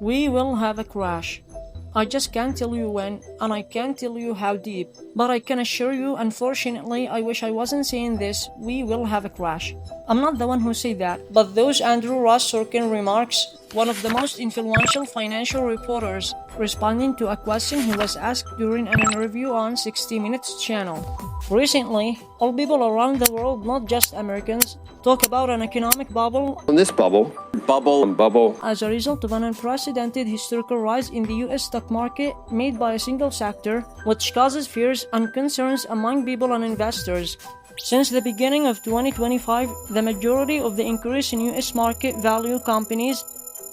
We will have a crash. I just can't tell you when, and I can't tell you how deep. But I can assure you, unfortunately, I wish I wasn't saying this, we will have a crash. I'm not the one who said that, but those Andrew Ross Sorcin remarks, one of the most influential financial reporters, responding to a question he was asked during an interview on 60 Minutes channel. Recently, all people around the world, not just Americans, talk about an economic bubble. On this bubble, As a result of an unprecedented historical rise in the US stock market made by a single sector, which causes fears and concerns among people and investors. Since the beginning of 2025, the majority of the increase in US market value companies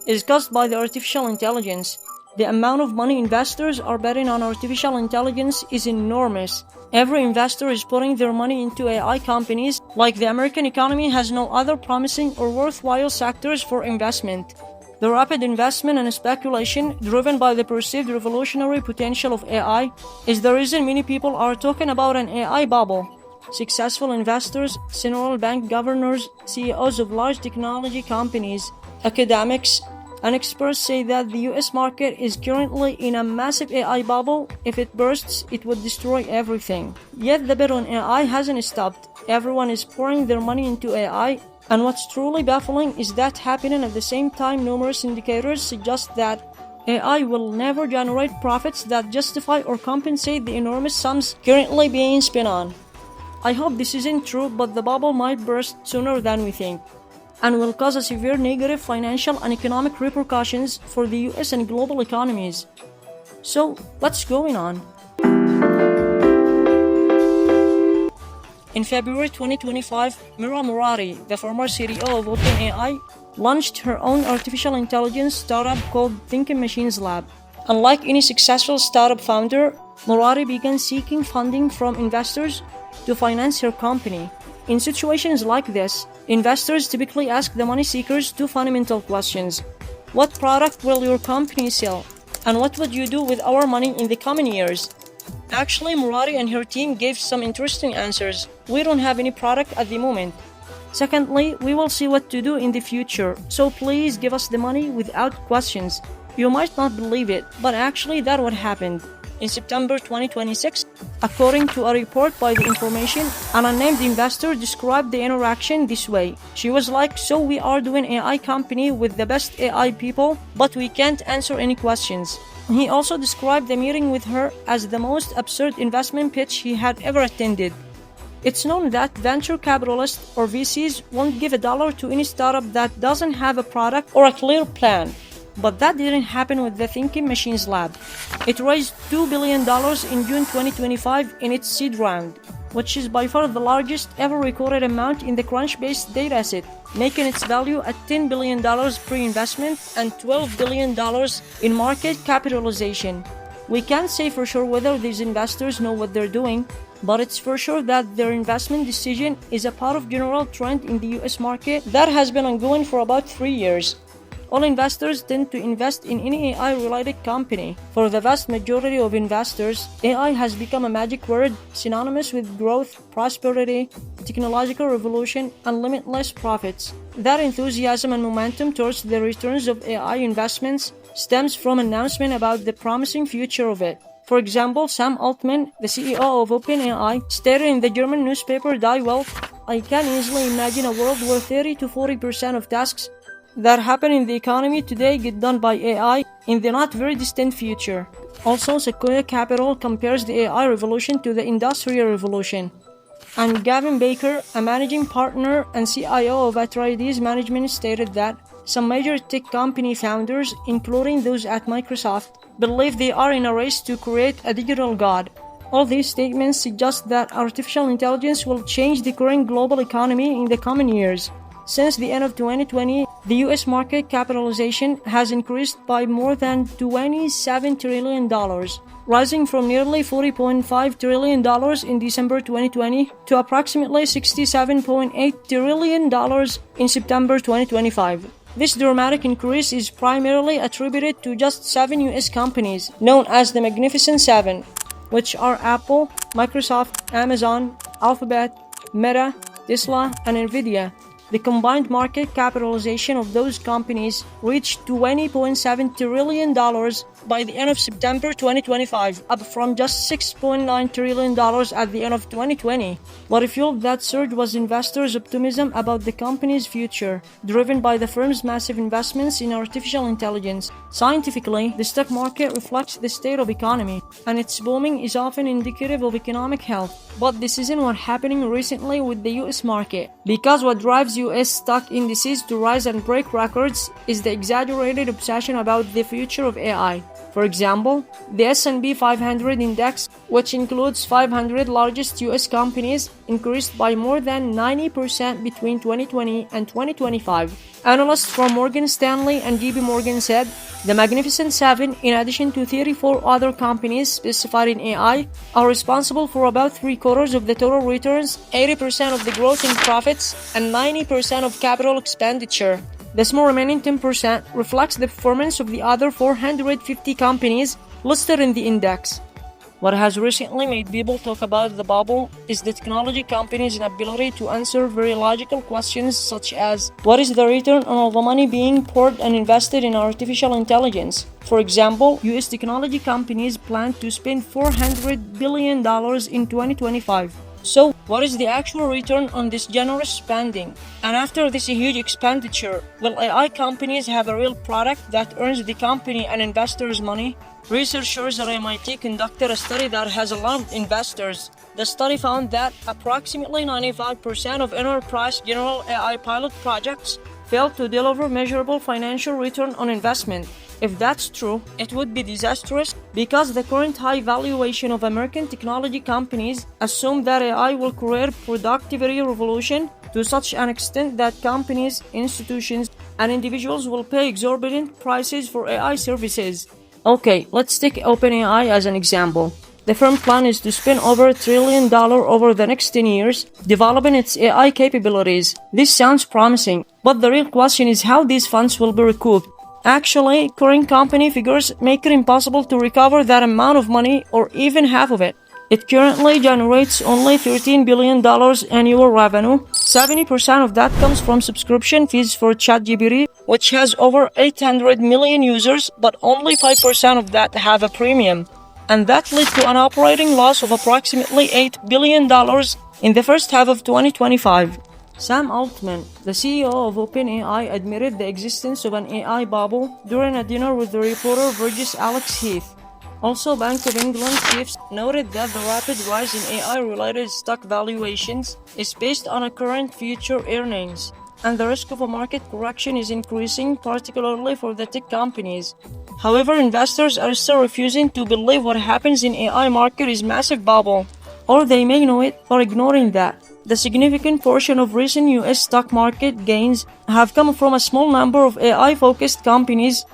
is caused by the artificial intelligence. The amount of money investors are betting on artificial intelligence is enormous. Every investor is putting their money into AI companies, like the American economy has no other promising or worthwhile sectors for investment. The rapid investment and speculation, driven by the perceived revolutionary potential of AI, is the reason many people are talking about an AI bubble. Successful investors, central bank governors, CEOs of large technology companies, academics, and experts say that the US market is currently in a massive AI bubble. If it bursts, it would destroy everything. Yet the bet on AI hasn't stopped. Everyone is pouring their money into AI, and what's truly baffling is that happening at the same time numerous indicators suggest that AI will never generate profits that justify or compensate the enormous sums currently being spent on. I hope this isn't true, but the bubble might burst sooner than we think, and will cause a severe negative financial and economic repercussions for the US and global economies. So, what's going on? In February 2025, Mira Murati, the former CTO of OpenAI, launched her own artificial intelligence startup called Thinking Machines Lab. Unlike any successful startup founder, Murati began seeking funding from investors to finance her company. In situations like this, investors typically ask the money seekers two fundamental questions. What product will your company sell? And what would you do with our money in the coming years? Actually, Murati and her team gave some interesting answers. We don't have any product at the moment. Secondly, we will see what to do in the future, so please give us the money without questions. You might not believe it, but actually that's what happened. In September 2026, according to a report by The Information, an unnamed investor described the interaction this way. She was like, "So we are doing AI company with the best AI people, but we can't answer any questions." He also described the meeting with her as the most absurd investment pitch he had ever attended. It's known that venture capitalists or VCs won't give $1 to any startup that doesn't have a product or a clear plan. But that didn't happen with the Thinking Machines Lab. It raised $2 billion in June 2025 in its seed round, which is by far the largest ever recorded amount in the Crunchbase dataset, making its value at $10 billion pre-investment and $12 billion in market capitalization. We can't say for sure whether these investors know what they're doing, but it's for sure that their investment decision is a part of general trend in the US market that has been ongoing for about 3 years. All investors tend to invest in any AI-related company. For the vast majority of investors, AI has become a magic word synonymous with growth, prosperity, technological revolution, and limitless profits. That enthusiasm and momentum towards the returns of AI investments stems from an announcement about the promising future of it. For example, Sam Altman, the CEO of OpenAI, stated in the German newspaper Die Welt, "I can easily imagine a world where 30 to 40% of tasks that happen in the economy today get done by AI in the not very distant future." Also, Sequoia Capital compares the AI revolution to the Industrial Revolution. And Gavin Baker, a managing partner and CIO of Atreides Management, stated that some major tech company founders, including those at Microsoft, believe they are in a race to create a digital god. All these statements suggest that artificial intelligence will change the current global economy in the coming years. Since the end of 2020, the US market capitalization has increased by more than $27 trillion, rising from nearly $40.5 trillion in December 2020 to approximately $67.8 trillion in September 2025. This dramatic increase is primarily attributed to just 7 US companies, known as the Magnificent Seven, which are Apple, Microsoft, Amazon, Alphabet, Meta, Tesla, and Nvidia. The combined market capitalization of those companies reached $20.7 trillion by the end of September 2025, up from just $6.9 trillion at the end of 2020. What fueled that surge was investors' optimism about the company's future, driven by the firm's massive investments in artificial intelligence. Scientifically, the stock market reflects the state of economy, and its booming is often indicative of economic health. But this isn't what's happening recently with the US market, because what drives US stock indices to rise and break records is the exaggerated obsession about the future of AI. For example, the S&P 500 index, which includes 500 largest US companies, increased by more than 90% between 2020 and 2025. Analysts from Morgan Stanley and JP Morgan said the Magnificent Seven, in addition to 34 other companies specified in AI, are responsible for about 3/4 of the total returns, 80% of the growth in profits, and 90% of capital expenditure. The small remaining 10% reflects the performance of the other 450 companies listed in the index. What has recently made people talk about the bubble is the technology companies' inability to answer very logical questions such as, what is the return on all the money being poured and invested in artificial intelligence? For example, US technology companies plan to spend $400 billion in 2025. So, what is the actual return on this generous spending? And after this huge expenditure, will AI companies have a real product that earns the company and investors money? Researchers at MIT conducted a study that has alarmed investors. The study found that approximately 95% of enterprise general AI pilot projects failed to deliver measurable financial return on investment. If that's true, it would be disastrous because the current high valuation of American technology companies assume that AI will create a productivity revolution to such an extent that companies, institutions, and individuals will pay exorbitant prices for AI services. Okay, let's take OpenAI as an example. The firm plan is to spend over $1 trillion over the next 10 years developing its AI capabilities. This sounds promising, but the real question is how these funds will be recouped. Actually, current company figures make it impossible to recover that amount of money or even half of it. It currently generates only $13 billion annual revenue. 70% of that comes from subscription fees for ChatGPT, which has over 800 million users, but only 5% of that have a premium. And that led to an operating loss of approximately $8 billion in the first half of 2025. Sam Altman, the CEO of OpenAI, admitted the existence of an AI bubble during a dinner with the reporter Burgess Alex Heath. Also, Bank of England chiefs noted that the rapid rise in AI-related stock valuations is based on a current future earnings, and the risk of a market correction is increasing, particularly for the tech companies. However, investors are still refusing to believe what happens in AI market is massive bubble, or they may know it or ignoring that. The significant portion of recent US stock market gains have come from a small number of AI-focused companies,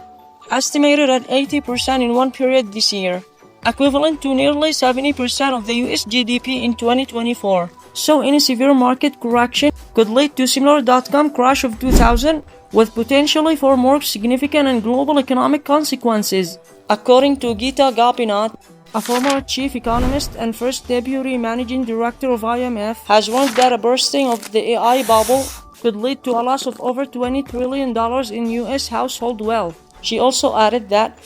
estimated at 80% in one period this year, equivalent to nearly 70% of the US GDP in 2024. So any severe market correction could lead to similar dot-com crash of 2000, with potentially far more significant and global economic consequences. According to Geeta Gopinath, a former chief economist and first deputy managing director of IMF, has warned that a bursting of the AI bubble could lead to a loss of over $20 trillion in US household wealth. She also added that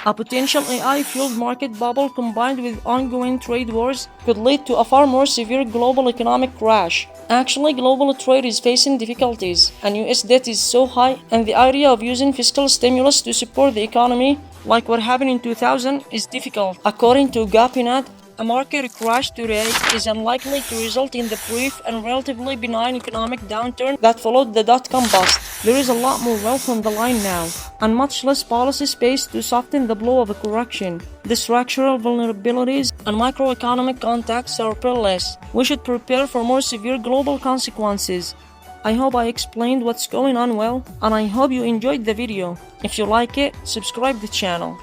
a potential AI-fueled market bubble combined with ongoing trade wars could lead to a far more severe global economic crash. Actually, global trade is facing difficulties, and US debt is so high, and the idea of using fiscal stimulus to support the economy, like what happened in 2000, is difficult. According to Gopinath, a market crash today is unlikely to result in the brief and relatively benign economic downturn that followed the dot-com bust. There is a lot more wealth on the line now, and much less policy space to soften the blow of a correction. The structural vulnerabilities and microeconomic contexts are perilous. We should prepare for more severe global consequences. I hope I explained what's going on well, and I hope you enjoyed the video. If you like it, subscribe the channel.